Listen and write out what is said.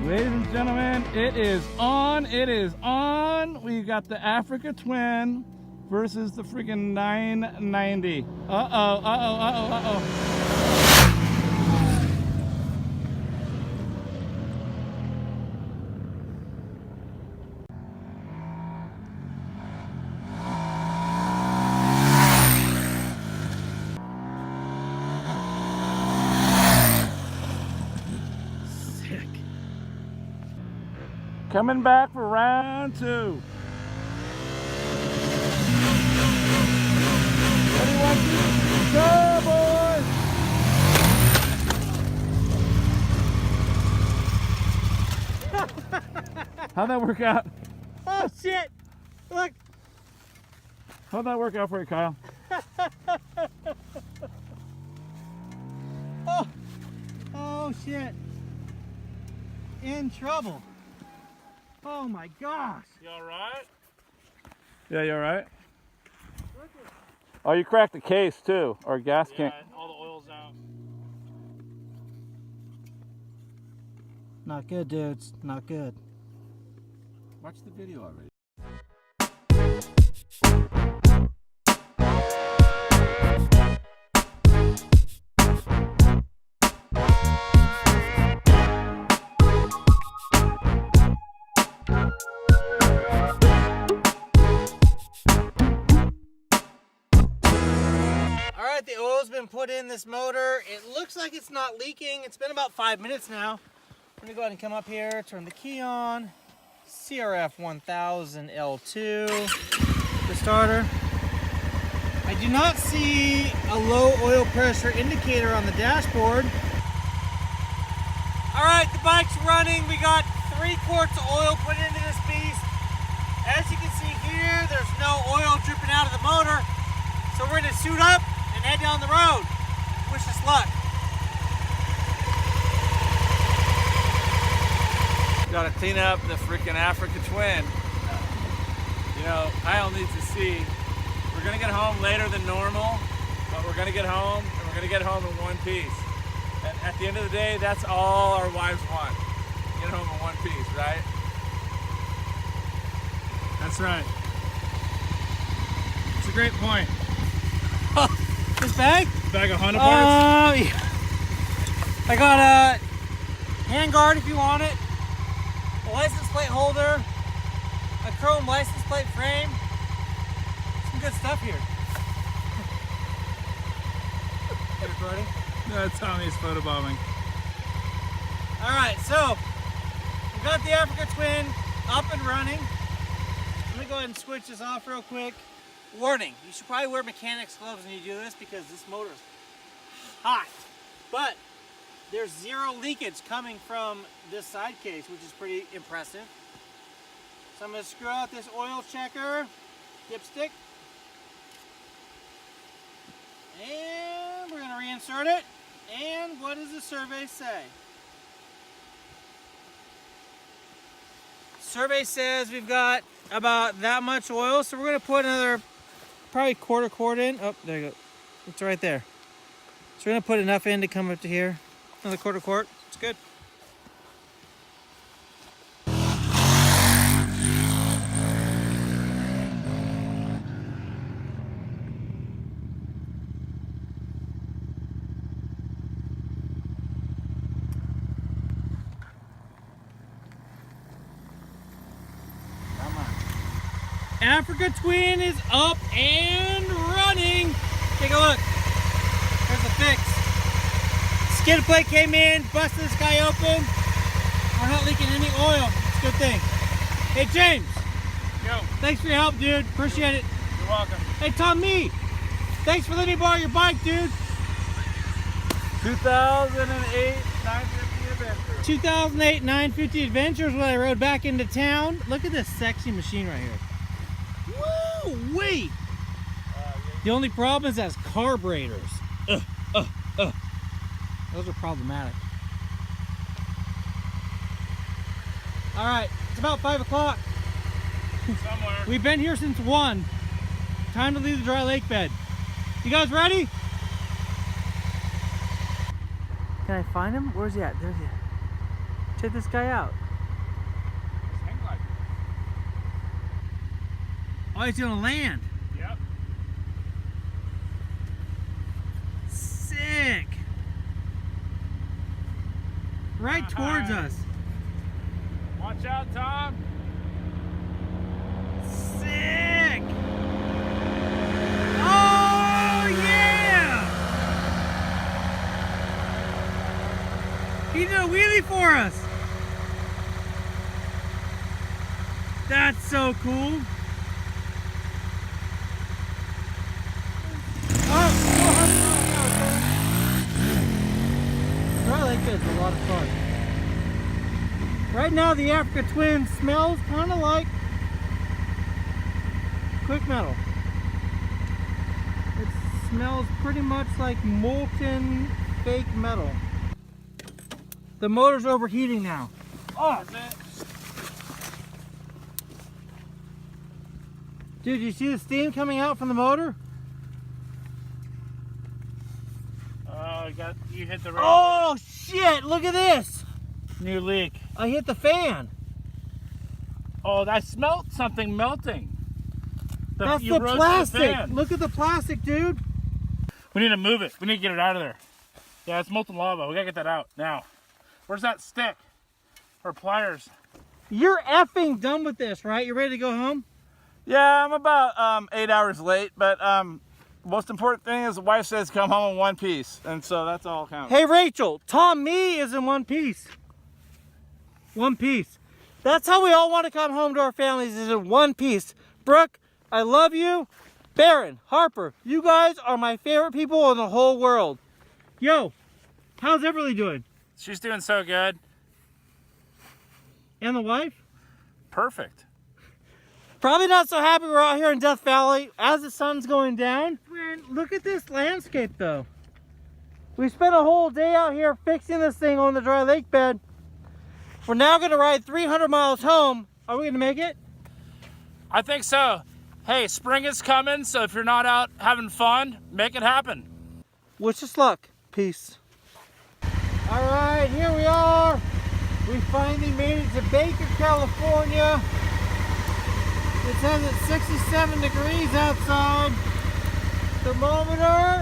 Ladies and gentlemen, it is on. It is on. We got the Africa Twin versus the freaking 990. Coming back for round two. Ready, 1, 2, go, boys! How'd that work out? Oh shit! Look! How'd that work out for you, Kyle? Oh shit! In trouble. Oh my gosh! You alright? Yeah, you alright? Oh, you cracked the case too, or gas can. Yeah, all the oil's out. Not good, dudes. Not good. Watch the video already. Alright, the oil's been put in this motor. It looks like it's not leaking. It's been about 5 minutes now. I'm gonna go ahead and come up here, turn the key on. CRF 1000 L2, the starter. I do not see a low oil pressure indicator on the dashboard. Alright, the bike's running. We got 3 quarts of oil put into this beast. As you can see here, there's no oil dripping out of the motor. So we're gonna suit up and head down the road. Wish us luck. Gotta clean up the freaking Africa Twin. You know, Kyle needs to see. We're gonna get home later than normal, but we're gonna get home, and we're gonna get home in one piece. And at the end of the day, that's all our wives want. Get home in one piece, right? That's right. It's a great point. This bag? Bag of Honda parts? Yeah. I got a handguard if you want it, a license plate holder, a chrome license plate frame. Some good stuff here. Hey, buddy. No, Tommy's photobombing. All right, so we got the Africa Twin up and running. Let me go ahead and switch this off real quick. Warning, you should probably wear mechanics gloves when you do this because this motor is hot. But there's zero leakage coming from this side case, which is pretty impressive. So I'm going to screw out this oil checker dipstick. And we're going to reinsert it. And what does the survey say? Survey says we've got about that much oil, so we're going to put another probably quarter quart in. Oh, there you go. It's right there. So we're going to put enough in to come up to here. Another quarter quart. It's good. Africa Twin is up and running. Take a look. There's the fix. Skid plate came in, busted this guy open. We're not leaking any oil. It's a good thing. Hey James. Yo. Thanks for your help, dude. Appreciate it. You're welcome. Hey Tommy. Thanks for letting me borrow your bike, dude. 2008 950 Adventure. 2008 950 Adventures when I rode back into town. Look at this sexy machine right here. Woo-wee! The only problem is it has carburetors. Those are problematic. All right, it's about 5 o'clock. Somewhere. We've been here since 1. Time to leave the dry lake bed. You guys ready? Can I find him? Where's he at? There's he. Check this guy out. Hang like Oh, he's gonna land. Yep. Sick. Right towards us. Watch out, Tom. Sick. Oh yeah! He did a wheelie for us. That's so cool. I like this, a lot of fun. Right now the Africa Twin smells kind of like quick metal. It smells pretty much like molten fake metal. The motor's overheating now. Oh, dude, you see the steam coming out from the motor? Oh, you hit the Oh shit, look at this. new leak. I hit the fan. Oh, I smelled something melting. That's you the roasted plastic. fan. Look at the plastic, dude. We need to move it. We need to get it out of there. Yeah, it's molten lava. We gotta get that out now. Where's that stick? Or pliers? You're effing done with this, right? You ready to go home? Yeah, I'm about 8 hours late, but most important thing is the wife says come home in one piece, and so that's all counts. Hey, Rachel, Tom Me is in one piece. One piece. That's how we all want to come home to our families, is in one piece. Brooke, I love you. Baron, Harper, you guys are my favorite people in the whole world. Yo, how's Everly doing? She's doing so good. And the wife? Perfect. Probably not so happy we're out here in Death Valley as the sun's going down. Man, look at this landscape though. We spent a whole day out here fixing this thing on the dry lake bed. We're now gonna ride 300 miles home. Are we gonna make it? I think so. Hey, spring is coming, so if you're not out having fun, make it happen. Wish us luck. Peace. All right, here we are. We finally made it to Baker, California. It says it's 67 degrees outside. Thermometer